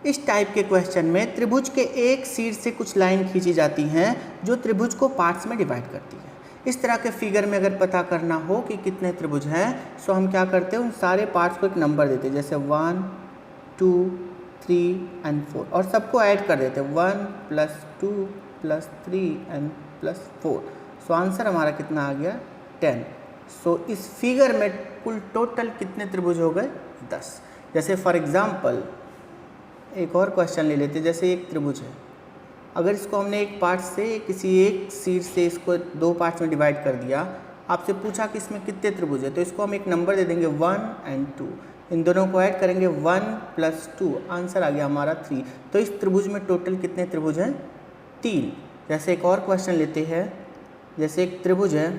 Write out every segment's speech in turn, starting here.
इस टाइप के क्वेश्चन में त्रिभुज के एक शीर्ष से कुछ लाइन खींची जाती हैं जो त्रिभुज को पार्ट्स में डिवाइड करती है। इस तरह के फिगर में अगर पता करना हो कि कितने त्रिभुज हैं तो हम क्या करते हैं, उन सारे पार्ट्स को एक नंबर देते हैं, जैसे 1, 2, 3 एंड 4 और सबको ऐड कर देते हैं 1 + 2 + 3 एंड +4। सो आंसर हमारा कितना आ गया 10। सो इस फिगर में कुल टोटल कितने त्रिभुज हो गए 10। जैसे फॉर एग्जांपल एक और क्वेश्चन ले लेते हैं, जैसे एक त्रिभुज है, अगर इसको हमने एक पार्ट से किसी एक शीर्ष से इसको दो पार्ट्स में डिवाइड कर दिया, आपसे पूछा कि इसमें कितने त्रिभुज है, तो इसको हम एक नंबर दे देंगे 1 एंड 2। इन दोनों को ऐड करेंगे 1 + 2, आंसर आ गया हमारा 3। तो इस त्रिभुज में टोटल कितने त्रिभुज हैं 3। जैसे एक और क्वेश्चन लेते हैं, जैसे एक त्रिभुज है,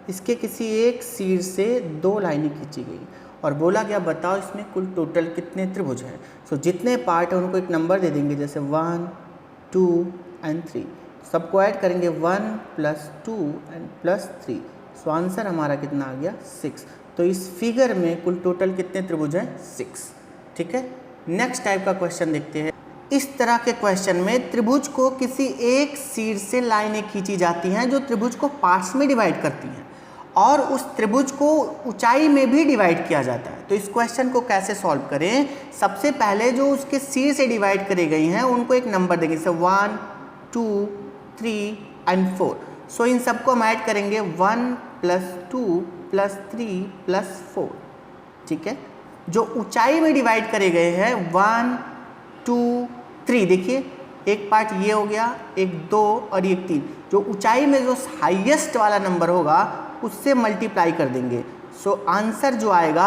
इसके किसी एक शीर्ष से 2 लाइनें खींची गई और बोला गया बताओ इसमें कुल टोटल कितने त्रिभुज हैं। सो जितने पार्ट हैं उनको एक नंबर दे देंगे, जैसे 1, 2 एंड 3। सबको ऐड करेंगे 1 + 2 एंड +3। सो आंसर हमारा कितना आ गया 6। तो इस फिगर में कुल टोटल कितने त्रिभुज हैं 6। ठीक है, नेक्स्ट टाइप का क्वेश्चन देखते हैं। इस तरह के क्वेश्चन में त्रिभुज को किसी एक शीर्ष से लाइनें खींची जाती हैं जो त्रिभुज को पार्ट्स में डिवाइड करती हैं और उस त्रिभुज को ऊंचाई में भी डिवाइड किया जाता है। तो इस क्वेश्चन को कैसे सॉल्व करें, सबसे पहले जो उसके शीर्ष से डिवाइड करे गई हैं उनको एक नंबर देंगे, जैसे 1, 2, 3 एंड 4। सो इन सबको हम ऐड करेंगे 1 + 2 + 3 + 4। ठीक है, जो ऊंचाई में डिवाइड करे गए हैं 1, 2, 3, देखिए एक पार्ट ये हो गया, एक 2 और एक 3। जो ऊंचाई में जो हाईएस्ट वाला नंबर होगा उससे मल्टीप्लाई कर देंगे। सो आंसर जो आएगा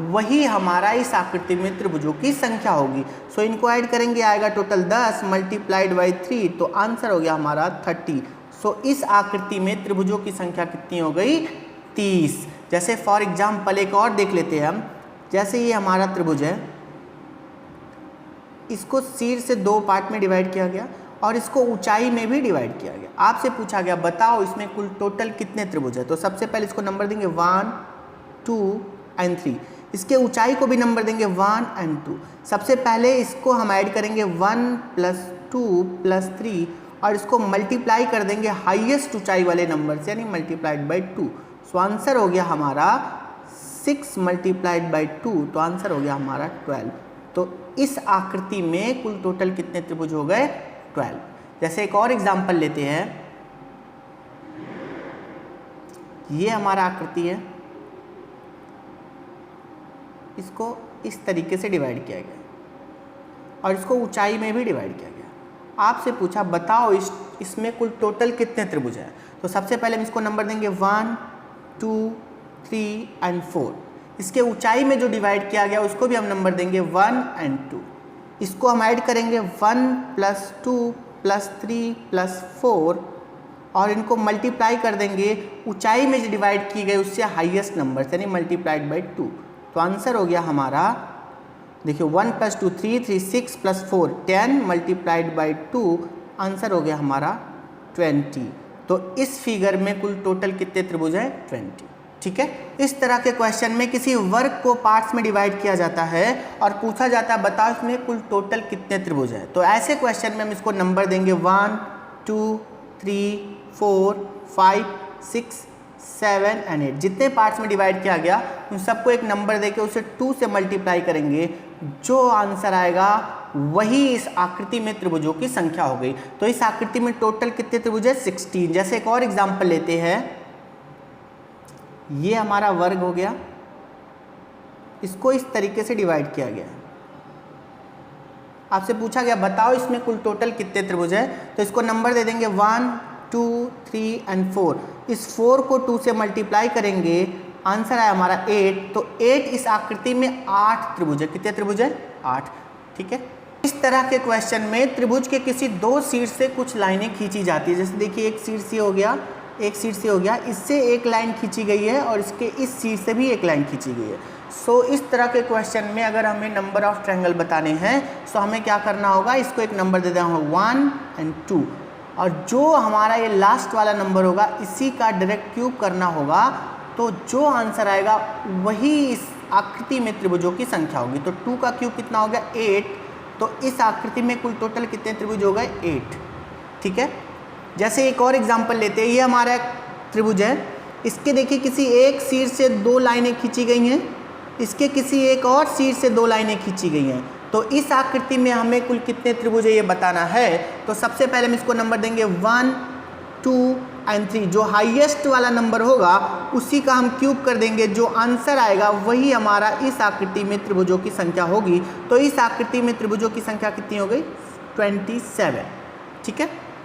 वही हमारा इस आकृति में त्रिभुजों की संख्या होगी। सो इनको ऐड करेंगे, आएगा टोटल 10 × 3, तो आंसर हो गया हमारा 30। सो इस आकृति में त्रिभुजों की संख्या कितनी हो गई 30। जैसे फॉर एग्जाम्पल एक और देख लेते हैं हम, जैसे ये हमारा त्रिभुज है, इसको शीर्ष से 2 पार्ट में डिवाइड किया गया और इसको ऊंचाई में भी डिवाइड किया गया। आपसे पूछा गया बताओ इसमें कुल टोटल कितने त्रिभुज है। तो सबसे पहले इसको नंबर देंगे 1, 2 एंड 3। इसके ऊंचाई को भी नंबर देंगे 1 एंड 2। सबसे पहले इसको हम ऐड करेंगे 1 + 2 + 3 और इसको मल्टीप्लाई कर देंगे हाईएस्ट ऊंचाई वाले नंबर से, यानी मल्टीप्लाइड बाई 2। सो आंसर हो गया हमारा 6 × 2, तो आंसर हो गया हमारा 12। तो इस आकृति में कुल टोटल कितने त्रिभुज हो गए 12। जैसे एक और एग्जाम्पल लेते हैं, ये हमारा आकृति है, इसको इस तरीके से डिवाइड किया गया और इसको ऊंचाई में भी डिवाइड किया गया। आपसे पूछा बताओ इसमें कुल टोटल कितने त्रिभुज हैं। तो सबसे पहले हम इसको नंबर देंगे 1, 2, 3 एंड 4। इसके ऊंचाई में जो डिवाइड किया गया उसको भी हम नंबर देंगे 1 एंड 2। इसको हम ऐड करेंगे 1 + 2 + 3 + 4 और इनको मल्टीप्लाई कर देंगे ऊंचाई में जो डिवाइड की गई उससे हाईएस्ट नंबर, यानी मल्टीप्लाइड बाई 2। तो आंसर हो गया हमारा, देखिए 1 + 2 3, 3 6 + 4 10 मल्टीप्लाइड बाई 2, आंसर हो गया हमारा 20। तो इस फिगर में कुल टोटल कितने त्रिभुज हैं 20। ठीक है, इस तरह के क्वेश्चन में किसी वर्ग को पार्ट्स में डिवाइड किया जाता है और पूछा जाता है बताओ इसमें कुल टोटल कितने त्रिभुज हैं। तो ऐसे क्वेश्चन में हम इसको नंबर देंगे 1, 2, 3, 4, 5, 6, 7 एंड 8। जितने पार्ट्स में डिवाइड किया गया उन सबको एक नंबर देके उसे 2 से मल्टीप्लाई करेंगे, जो आंसर आएगा वही इस आकृति में त्रिभुजों की संख्या हो गई। तो इस आकृति में टोटल कितने त्रिभुज है 16। जैसे एक और एग्जाम्पल लेते हैं, ये हमारा वर्ग हो गया, इसको इस तरीके से डिवाइड किया गया। आपसे पूछा गया बताओ इसमें कुल टोटल कितने त्रिभुज है। तो इसको नंबर दे देंगे 1, 2, 3 एंड 4। इस 4 को 2 से मल्टीप्लाई करेंगे, आंसर आया हमारा 8। तो 8 इस आकृति में 8 त्रिभुज है। कितने त्रिभुज है 8। ठीक है, इस तरह के क्वेश्चन में त्रिभुज के किसी 2 शीर्ष से कुछ लाइनें खींची जाती है। जैसे देखिए एक शीर्ष हो गया, एक शीर्ष से हो गया, इससे एक लाइन खींची गई है और इसके इस शीर्ष से भी एक लाइन खींची गई है। सो इस तरह के क्वेश्चन में अगर हमें नंबर ऑफ ट्रायंगल बताने हैं तो हमें क्या करना होगा, इसको एक नंबर दे देना होगा 1 एंड 2 और जो हमारा ये लास्ट वाला नंबर होगा इसी का डायरेक्ट क्यूब करना होगा। तो जो आंसर आएगा वही इस आकृति में त्रिभुजों की संख्या होगी। तो 2 का क्यूब कितना हो गया 8, तो इस आकृति में कुल टोटल कितने त्रिभुज हो गए 8। ठीक है, जैसे एक और एग्जांपल लेते हैं, ये हमारा त्रिभुज है, इसके देखिए किसी एक शीर्ष से 2 लाइनें खींची गई हैं, इसके किसी एक और शीर्ष से 2 लाइनें खींची गई हैं। तो इस आकृति में हमें कुल कितने त्रिभुज है ये बताना है। तो सबसे पहले हम इसको नंबर देंगे 1, 2 एंड 3। जो हाईएस्ट वाला नंबर होगा उसी का हम क्यूब कर देंगे, जो आंसर आएगा वही हमारा इस आकृति में त्रिभुजों की संख्या होगी। तो इस आकृति में त्रिभुजों की संख्या कितनी हो गई 27। ठीक है।